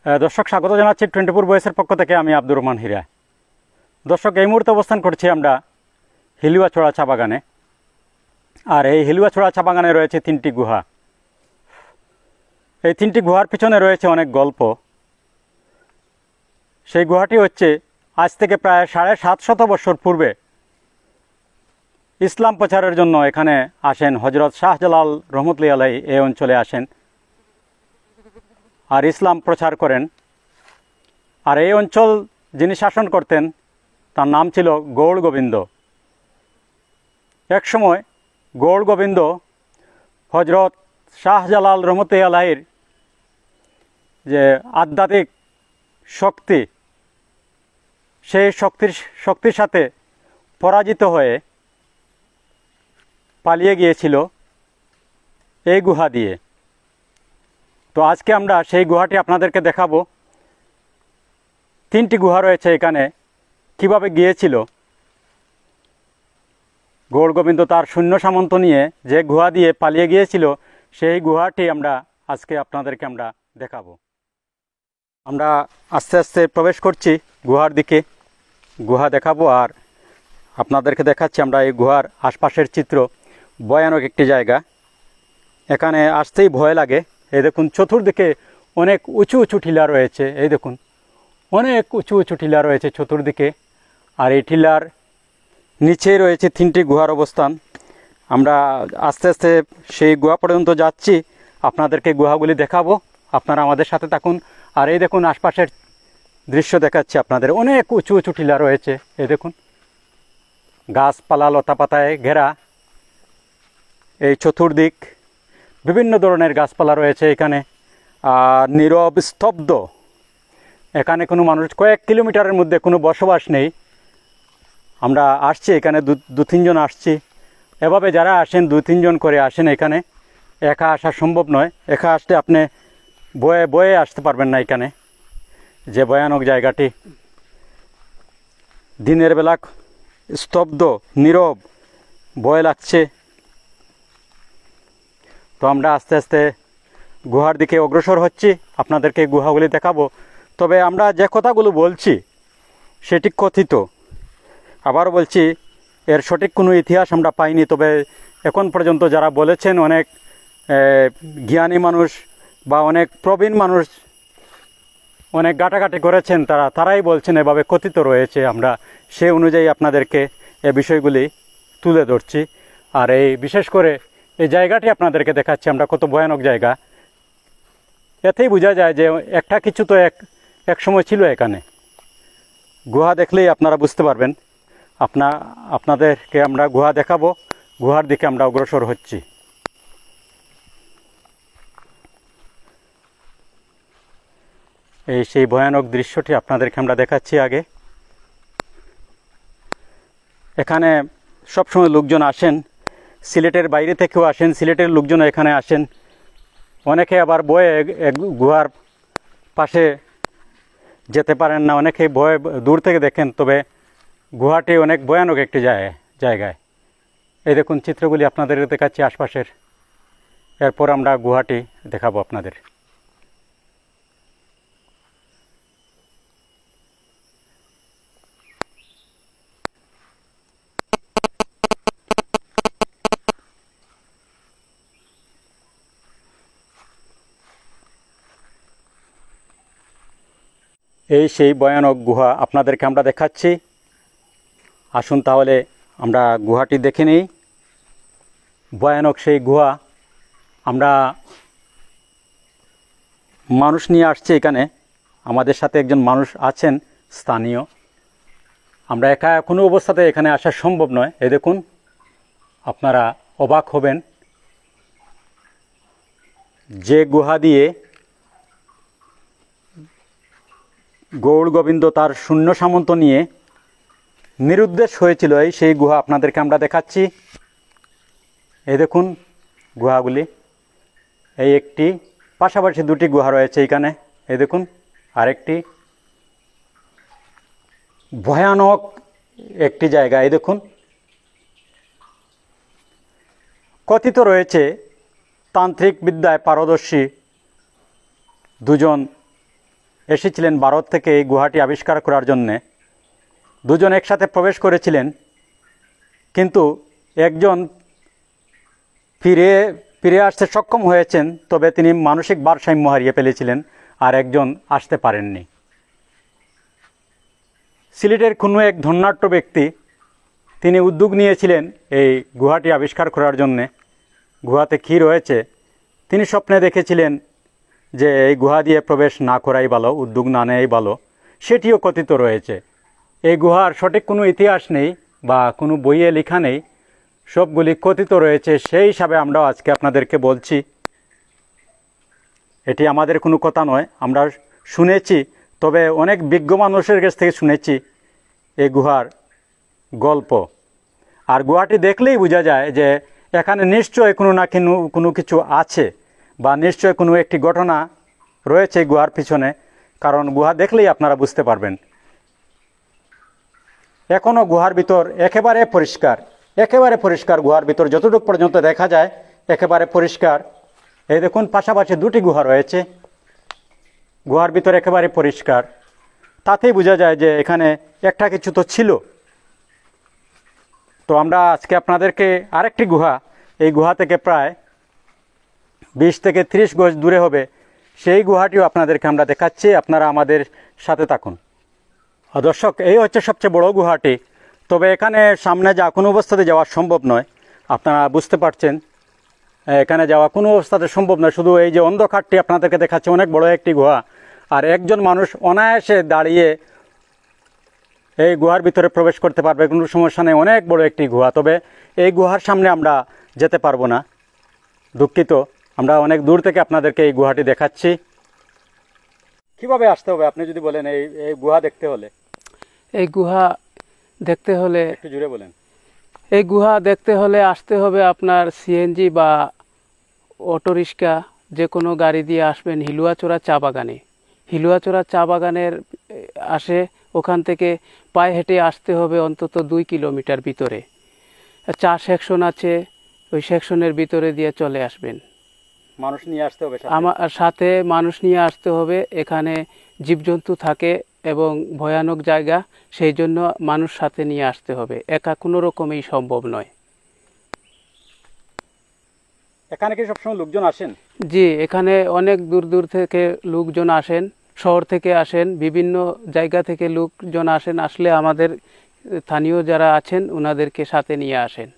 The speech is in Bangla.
দর্শক স্বাগত জানাচ্ছি 24 ভয়েসের পক্ষ থেকে। আমি আব্দুর রহমান হীরা। দর্শক এই মুহূর্তে অবস্থান করছি আমরা হিলুয়াছড়া চা বাগানে। আর এই হিলুয়াছড়া চা বাগানে রয়েছে 3টি গুহা। এই 3টি গুহার পিছনে রয়েছে অনেক গল্প। সেই গুহাটি হচ্ছে আজ থেকে প্রায় 750 বছর পূর্বে ইসলাম প্রচারের জন্য এখানে আসেন হজরত শাহজালাল রহমতুল্লাহি আলাইহি। এই অঞ্চলে আসেন আর ইসলাম প্রচার করেন। আর এই অঞ্চল যিনি শাসন করতেন তার নাম ছিল গৌড় গোবিন্দ। এক সময় গৌড় গোবিন্দ হজরত শাহজালাল রহমতুল্লাহি আলাইহির যে আধ্যাত্মিক শক্তি, সেই শক্তির সাথে পরাজিত হয়ে পালিয়ে গিয়েছিল এই গুহা দিয়ে। তো আজকে আমরা সেই গুহাটি আপনাদেরকে দেখাবো। 3টি গুহা রয়েছে এখানে। কিভাবে গিয়েছিল গৌড় গোবিন্দ তার সৈন্য সামন্ত নিয়ে যে গুহা দিয়ে পালিয়ে গিয়েছিল, সেই গুহাটি আমরা আজকে আপনাদেরকে আমরা দেখাবো। আমরা আস্তে আস্তে প্রবেশ করছি গুহার দিকে। গুহা দেখাবো আর আপনাদেরকে দেখাচ্ছি আমরা এই গুহার আশপাশের চিত্র। ভয়ানক একটি জায়গা, এখানে আসতেই ভয় লাগে। এই দেখুন চতুর্দিকে অনেক উঁচু উঁচু টিলা রয়েছে। এই দেখুন অনেক উঁচু উঁচু টিলা রয়েছে চতুর্দিকে। আর এই টিলার নিচে রয়েছে 3টি গুহার অবস্থান। আমরা আস্তে আস্তে সেই গুহা পর্যন্ত যাচ্ছি, আপনাদেরকে গুহাগুলি দেখাবো। আপনারা আমাদের সাথে থাকুন। আর এই দেখুন আশপাশের দৃশ্য দেখাচ্ছি আপনাদের। অনেক উঁচু উঁচু টিলা রয়েছে। এই দেখুন গাছপালা লতা পাতায় ঘেরা এই চতুর্দিক। বিভিন্ন ধরনের গাছপালা রয়েছে এখানে। আর নীরব স্তব্ধ, এখানে কোনো মানুষ, কয়েক কিলোমিটারের মধ্যে কোনো বসবাস নেই। আমরা আসছি এখানে 2-3 জন আসছি। এভাবে যারা আসেন 2-3 জন করে আসেন এখানে। একা আসা সম্ভব নয়। একা আসলে আপনি বয়ে বয়ে আসতে পারবেন না এখানে। যে ভয়ানক জায়গাটি, দিনের বেলা স্তব্ধ নীরব, ভয় লাগছে। তো আমরা আস্তে আস্তে গুহার দিকে অগ্রসর হচ্ছি, আপনাদেরকে গুহাগুলি দেখাবো। তবে আমরা যে কথাগুলো বলছি সেটি কথিত। আবার বলছি, এর সঠিক কোনো ইতিহাস আমরা পাইনি। তবে এখন পর্যন্ত যারা বলেছেন, অনেক জ্ঞানী মানুষ বা অনেক প্রবীণ মানুষ অনেক ঘাটাঘাটি করেছেন, তারাই বলছেন এভাবে কথিত রয়েছে। আমরা সে অনুযায়ী আপনাদেরকে এই বিষয়গুলি তুলে ধরছি। আর এই বিশেষ করে এই জায়গাটি আপনাদেরকে দেখাচ্ছি আমরা, কত ভয়ানক জায়গা। এতেই বোঝা যায় যে একটা কিছু তো এক সময় ছিল এখানে। গুহা দেখলেই আপনারা বুঝতে পারবেন। আপনাদেরকে আমরা গুহা দেখাবো। গুহার দিকে আমরা অগ্রসর হচ্ছি। এই সেই ভয়ানক দৃশ্যটি আপনাদেরকে আমরা দেখাচ্ছি আগে। এখানে সবসময় লোকজন আসেন, সিলেটের বাইরে থেকেও আসেন, সিলেটের লোকজনও এখানে আসেন। অনেকে আবার বয়ে গুহার পাশে যেতে পারেন না, অনেকে ভয়ে দূর থেকে দেখেন। তবে গুহাটি অনেক ভয়ানক একটি জায়গায়। এই দেখুন চিত্রগুলি আপনাদের দেখাচ্ছি আশপাশের। এরপর আমরা গুহাটি দেখাবো আপনাদের। এই সেই ভয়ানক গুহা আপনাদেরকে আমরা দেখাচ্ছি। আসুন তাহলে আমরা গুহাটি দেখে নিই। ভয়ানক সেই গুহা। আমরা মানুষ নিয়ে আসছি এখানে, আমাদের সাথে একজন মানুষ আছেন স্থানীয়। আমরা একা কোনো অবস্থাতে এখানে আসা সম্ভব নয়। এই দেখুন, আপনারা অবাক হবেন যে গুহা দিয়ে গৌড় গোবিন্দ তার সৈন্য সামন্ত নিয়ে নিরুদ্দেশ হয়েছিল, সেই গুহা আপনাদেরকে আমরা দেখাচ্ছি। এই দেখুন গুহাগুলি। এই একটি, পাশাপাশি 2টি গুহা রয়েছে এখানে। এই দেখুন আরেকটি। ভয়ানক একটি জায়গা। এই দেখুন কথিত রয়েছে তান্ত্রিক বিদ্যায় পারদর্শী দুজন এসেছিলেন ভারত থেকে এই গুহাটি আবিষ্কার করার জন্যে। দুজন একসাথে প্রবেশ করেছিলেন, কিন্তু একজন ফিরে আসতে সক্ষম হয়েছেন, তবে তিনি মানসিক ভারসাম্য হারিয়ে ফেলেছিলেন, আর একজন আসতে পারেননি। সিলেটের কোনো এক ধন্যাঢ্য ব্যক্তি তিনি উদ্যোগ নিয়েছিলেন এই গুহাটি আবিষ্কার করার জন্যে। গুহাতে কী রয়েছে তিনি স্বপ্নে দেখেছিলেন যে এই গুহা দিয়ে প্রবেশ না করাই ভালো, উদ্যোগ না নেওয়াই ভালো। সেটিও কথিত রয়েছে। এই গুহার সঠিক কোনো ইতিহাস নেই বা কোনো বইয়ে লেখা নেই, সবগুলি কথিত রয়েছে। সেই হিসাবে আমরাও আজকে আপনাদেরকে বলছি। এটি আমাদের কোনো কথা নয়, আমরা শুনেছি, তবে অনেক বিজ্ঞ মানুষের কাছ থেকে শুনেছি এই গুহার গল্প। আর গুহাটি দেখলেই বোঝা যায় যে এখানে নিশ্চয় কোনো না কোনো কিছু আছে, বা নিশ্চয় কোনো একটি ঘটনা রয়েছে গুহার পিছনে, কারণ গুহা দেখলেই আপনারা বুঝতে পারবেন। এখনও গুহার ভিতর একেবারে পরিষ্কার, গুহার ভিতর যতটুকু পর্যন্ত দেখা যায় একেবারে পরিষ্কার। এই দেখুন, পাশাপাশি দুটি গুহা রয়েছে, গুহার ভিতর একেবারে পরিষ্কার। তাতেই বোঝা যায় যে এখানে একটা কিছু তো ছিল। তো আমরা আজকে আপনাদেরকে আরেকটি গুহা, এই গুহা থেকে প্রায় 20 থেকে 30 গজ দূরে হবে, সেই গুহাটিও আপনাদেরকে আমরা দেখাচ্ছি। আপনারা আমাদের সাথে থাকুন। দর্শক, এই হচ্ছে সবচেয়ে বড় গুহাটি, তবে এখানে সামনে কোনো অবস্থাতে যাওয়া সম্ভব নয়। আপনারা বুঝতে পারছেন, এখানে যাওয়া কোনো অবস্থাতে সম্ভব নয়। শুধু এই যে অন্ধকারটি আপনাদেরকে দেখাচ্ছে, অনেক বড় একটি গুহা, আর একজন মানুষ অনায়াসে দাঁড়িয়ে এই গুহার ভিতরে প্রবেশ করতে পারবে, কোনো সমস্যা নেই। অনেক বড় একটি গুহা, তবে এই গুহার সামনে আমরা যেতে পারবো না, দুঃখিত। আমরা অনেক দূর থেকে আপনাদেরকে এই গুহাটি দেখাচ্ছি। কিভাবে আসতে হবে আপনি যদি বলেন, এই গুহা দেখতে হলে? এই গুহা দেখতে হলে একটু জুড়ে বলেন। এই গুহা দেখতে হলে আসতে হবে আপনার সিএনজি বা অটোরিক্সা, যে কোনো গাড়ি দিয়ে আসবেন হিলুয়াচড়া চা বাগানে। হিলুয়াচড়া চা বাগানের ওখান থেকে পায়ে হেঁটে আসতে হবে অন্তত 2 কিলোমিটার ভিতরে। চা সেকশন আছে, ওই সেকশনের ভিতরে দিয়ে চলে আসবেন। মানুষ নিয়ে আসতে হবে, আমার সাথে মানুষ নিয়ে আসতে হবে। এখানে জীবজন্তু থাকে এবং ভয়ানক জায়গা, সেই জন্য মানুষ সাথে নিয়ে আসতে হবে, একা কোনো রকমই সম্ভব নয়। এখানে কি সবসময় লোকজন আসেন? জি, এখানে অনেক দূর দূর থেকে লোকজন আসেন, শহর থেকে আসেন, বিভিন্ন জায়গা থেকে লোকজন আসেন। আসলে আমাদের স্থানীয় যারা আছেন ওনাদেরকে সাথে নিয়ে আসেন।